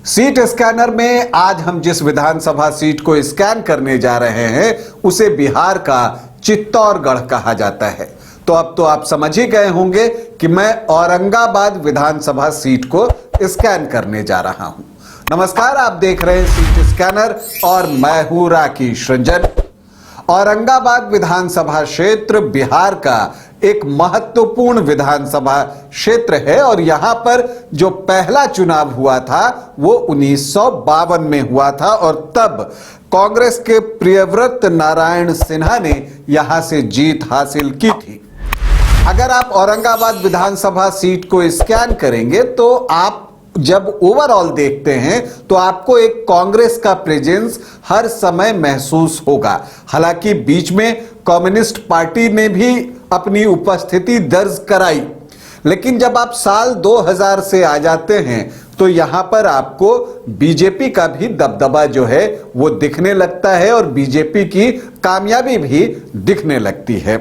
Seat scanner में आज हम जिस विधानसभा सीट को स्कैन करने जा रहे हैं उसे बिहार का चित्तौड़गढ़ कहा जाता है। तो अब तो आप समझ ही गए होंगे कि मैं औरंगाबाद विधानसभा सीट को स्कैन करने जा रहा हूं। नमस्कार, आप देख रहे हैं सीट स्कैनर और मैं हूं राकेश रंजन। औरंगाबाद विधानसभा क्षेत्र बिहार का एक महत्वपूर्ण विधानसभा क्षेत्र है और यहां पर जो पहला चुनाव हुआ था वो 1952 में हुआ था और तब कांग्रेस के प्रियव्रत नारायण सिन्हा ने यहां से जीत हासिल की थी। अगर आप औरंगाबाद विधानसभा सीट को स्कैन करेंगे तो आप जब ओवरऑल देखते हैं तो आपको एक कांग्रेस का प्रेजेंस हर समय महसूस होगा। हालांकि बीच में कम्युनिस्ट पार्टी ने भी अपनी उपस्थिति दर्ज कराई, लेकिन जब आप साल 2000 से आ जाते हैं तो यहां पर आपको बीजेपी का भी दबदबा जो है वो दिखने लगता है और बीजेपी की कामयाबी भी दिखने लगती है।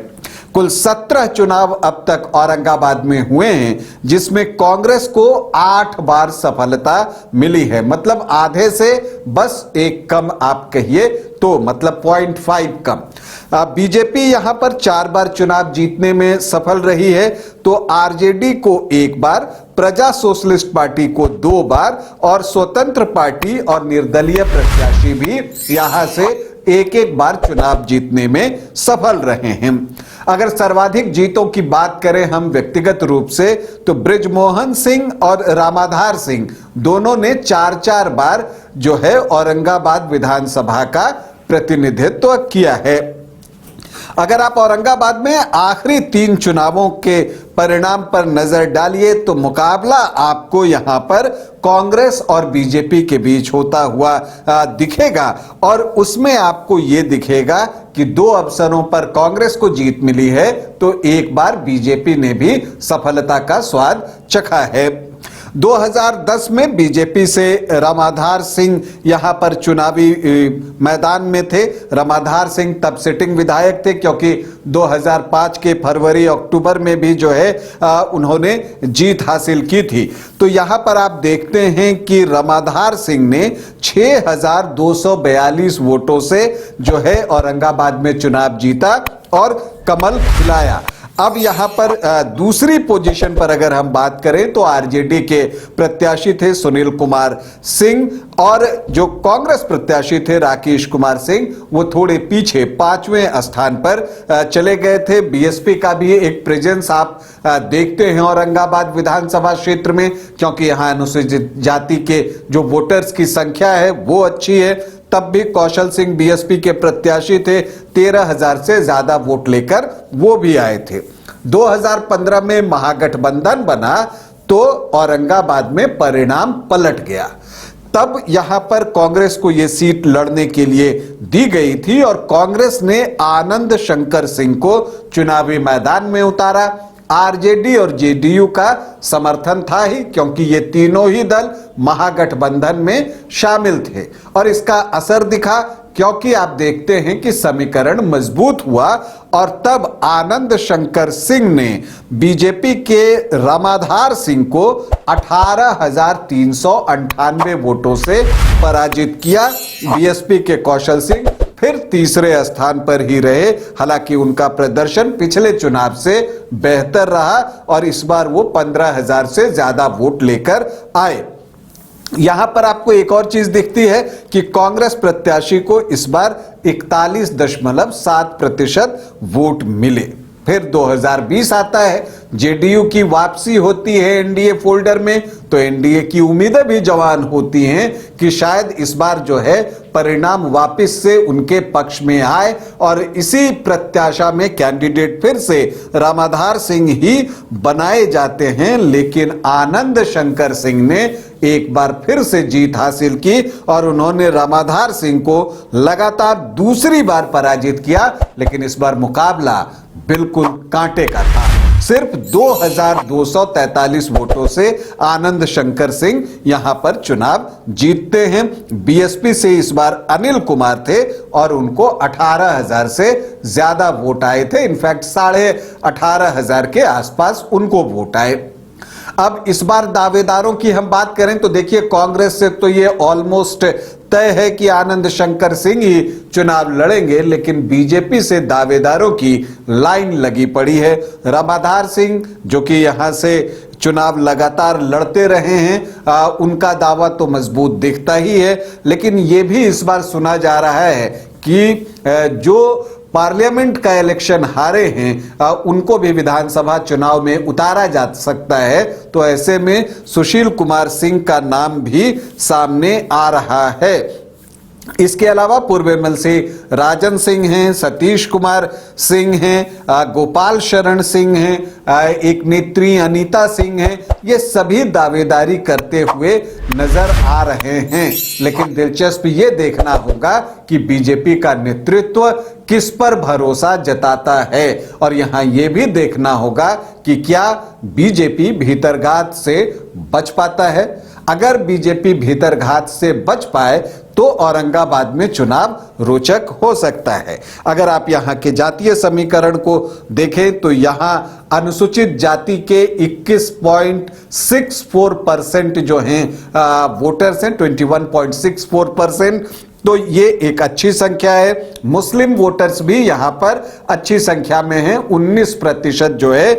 कुल 17 चुनाव अब तक औरंगाबाद में हुए हैं, जिसमें कांग्रेस को 8 बार सफलता मिली है। मतलब आधे से बस एक कम आप कहिए तो, मतलब 0.5 कम। बीजेपी यहां पर 4 बार चुनाव जीतने में सफल रही है, तो आरजेडी को 1 बार, प्रजा सोशलिस्ट पार्टी को 2 बार और स्वतंत्र पार्टी और निर्दलीय प्रत्याशी भी यहां से एक बार चुनाव जीतने में सफल रहे हैं। अगर सर्वाधिक जीतों की बात करें हम व्यक्तिगत रूप से, तो बृजमोहन सिंह और रामाधार सिंह दोनों ने 4-4 बार जो है औरंगाबाद विधानसभा का प्रतिनिधित्व किया है। अगर आप औरंगाबाद में आखिरी 3 चुनावों के परिणाम पर नजर डालिए तो मुकाबला आपको यहां पर कांग्रेस और बीजेपी के बीच होता हुआ दिखेगा और उसमें आपको यह दिखेगा कि 2 अवसरों पर कांग्रेस को जीत मिली है तो 1 बार बीजेपी ने भी सफलता का स्वाद चखा है। 2010 में बीजेपी से रामाधार सिंह यहां पर चुनावी मैदान में थे। रामाधार सिंह तब सिटिंग विधायक थे क्योंकि 2005 के फरवरी अक्टूबर में भी जो है उन्होंने जीत हासिल की थी। तो यहां पर आप देखते हैं कि रामाधार सिंह ने 6242 वोटों से जो है औरंगाबाद में चुनाव जीता और कमल खिलाया। अब यहां पर दूसरी पोजीशन पर अगर हम बात करें तो आरजेडी के प्रत्याशी थे सुनील कुमार सिंह और जो कांग्रेस प्रत्याशी थे राकेश कुमार सिंह, वो थोड़े पीछे 5वें स्थान पर चले गए थे। बीएसपी का भी एक प्रेजेंस आप देखते हैं औरंगाबाद विधानसभा क्षेत्र में, क्योंकि यहां अनुसूचित जाति के जो वोटर्स की संख्या है वो अच्छी है। तब भी कौशल सिंह बीएसपी के प्रत्याशी थे, 13,000 से ज्यादा वोट लेकर वो भी आए थे। 2015 में महागठबंधन बना तो औरंगाबाद में परिणाम पलट गया। तब यहां पर कांग्रेस को यह सीट लड़ने के लिए दी गई थी और कांग्रेस ने आनंद शंकर सिंह को चुनावी मैदान में उतारा। आरजेडी और जेडीयू का समर्थन था ही, क्योंकि ये तीनों ही दल महागठबंधन में शामिल थे और इसका असर दिखा, क्योंकि आप देखते हैं कि समीकरण मजबूत हुआ और तब आनंद शंकर सिंह ने बीजेपी के रामाधार सिंह को 18,398 वोटों से पराजित किया। बीएसपी के कौशल सिंह फिर तीसरे स्थान पर ही रहे, हालांकि उनका प्रदर्शन पिछले चुनाव से बेहतर रहा और इस बार वो 15,000 से ज्यादा वोट लेकर आए। यहां पर आपको एक और चीज दिखती है कि कांग्रेस प्रत्याशी को इस बार 41.7% वोट मिले। फिर 2020 आता है, जेडीयू की वापसी होती है एनडीए फोल्डर में, तो एनडीए की उम्मीदें भी जवान होती हैं कि शायद इस बार जो है परिणाम वापस से उनके पक्ष में आए और इसी प्रत्याशा में कैंडिडेट फिर से रामाधार सिंह ही बनाए जाते हैं। लेकिन आनंद शंकर सिंह ने एक बार फिर से जीत हासिल की और उन्होंने रामाधार सिंह को लगातार दूसरी बार पराजित किया, लेकिन इस बार मुकाबला बिल्कुल कांटे का था। सिर्फ 2,243 वोटों से आनंद शंकर सिंह यहां पर चुनाव जीतते हैं। बीएसपी से इस बार अनिल कुमार थे और उनको 18,000 से ज्यादा वोट आए थे। इनफैक्ट 18,500 के आसपास उनको वोट आए। अब इस बार दावेदारों की हम बात करें तो देखिए, कांग्रेस से तो ये ऑलमोस्ट तय है कि आनंद शंकर सिंह ही चुनाव लड़ेंगे, लेकिन बीजेपी से दावेदारों की लाइन लगी पड़ी है। रामाधार सिंह जो कि यहां से चुनाव लगातार लड़ते रहे हैं, उनका दावा तो मजबूत दिखता ही है, लेकिन यह भी इस बार सुना जा रहा है कि जो पार्लियामेंट का इलेक्शन हारे हैं उनको भी विधानसभा चुनाव में उतारा जा सकता है। तो ऐसे में सुशील कुमार सिंह का नाम भी सामने आ रहा है। इसके अलावा पूर्व एमएलसी राजन सिंह हैं, सतीश कुमार सिंह हैं, गोपाल शरण सिंह हैं, एक नेत्री अनीता सिंह हैं, ये सभी दावेदारी करते हुए नजर आ रहे हैं। लेकिन दिलचस्प ये देखना होगा कि बीजेपी का नेतृत्व किस पर भरोसा जताता है, और यहां यह भी देखना होगा कि क्या बीजेपी भीतरघात से बच पाता है। अगर बीजेपी भीतरघात से बच पाए तो औरंगाबाद में चुनाव रोचक हो सकता है। अगर आप यहां के जातीय समीकरण को देखें तो यहां अनुसूचित जाति के 21.64% जो हैं वोटर्स हैं, 21.64%, तो ये एक अच्छी संख्या है। मुस्लिम वोटर्स भी यहां पर अच्छी संख्या में हैं, 19% जो है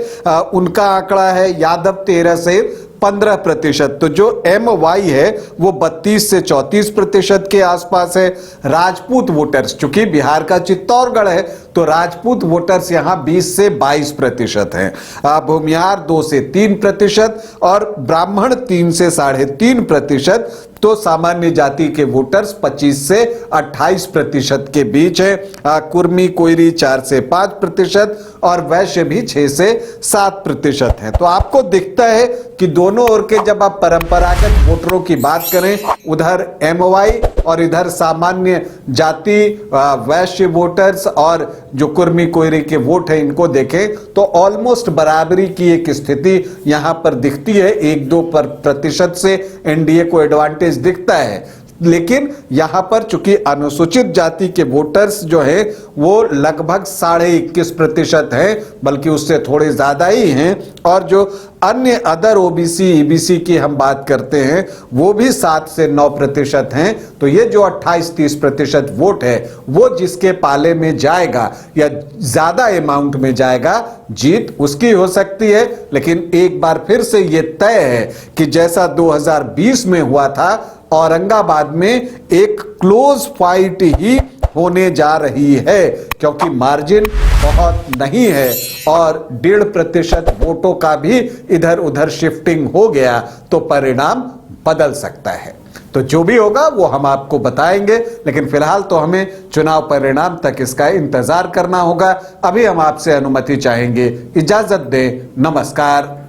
उनका आंकड़ा है। यादव 13 से 15%, तो जो MY है वो 32 से 34% के आसपास है। राजपूत वोटर्स, चूंकि बिहार का चित्तौड़गढ़ है तो राजपूत वोटर्स यहां 20 से 22% हैं। भूमिहार 2 से 3% और ब्राह्मण 3 से 3.5%। तो सामान्य जाति के वोटर्स 25 से 28% के बीच है। कुर्मी कोयरी 4 से 5% और वैश्य भी 6 से 7% है। तो आपको दिखता है कि दोनों ओर के जब आप परंपरागत वोटरों की बात करें, उधर MY और इधर सामान्य जाति वैश्य वोटर्स और जो कुर्मी कोयरी के वोट है, इनको देखें तो ऑलमोस्ट बराबरी की एक स्थिति यहां पर दिखती है। 1-2% से एनडीए को एडवांटेज दिखता है, लेकिन यहां पर चूंकि अनुसूचित जाति के वोटर्स जो है वो लगभग 21.5% हैं, बल्कि उससे थोड़े ज्यादा ही हैं, और जो अन्य अदर OBC EBC की हम बात करते हैं वो भी 7 से 9% हैं। तो ये जो 28-30% वोट है वो जिसके पाले में जाएगा या ज्यादा अमाउंट में जाएगा, जीत उसकी हो सकती है। लेकिन एक बार फिर से ये तय है कि जैसा 2020 में हुआ था, औरंगाबाद में एक क्लोज फाइट ही होने जा रही है, क्योंकि मार्जिन बहुत नहीं है और 1.5% वोटों का भी इधर उधर शिफ्टिंग हो गया तो परिणाम बदल सकता है। तो जो भी होगा वो हम आपको बताएंगे, लेकिन फिलहाल तो हमें चुनाव परिणाम तक इसका इंतजार करना होगा। अभी हम आपसे अनुमति चाहेंगे, इजाजत दें, नमस्कार।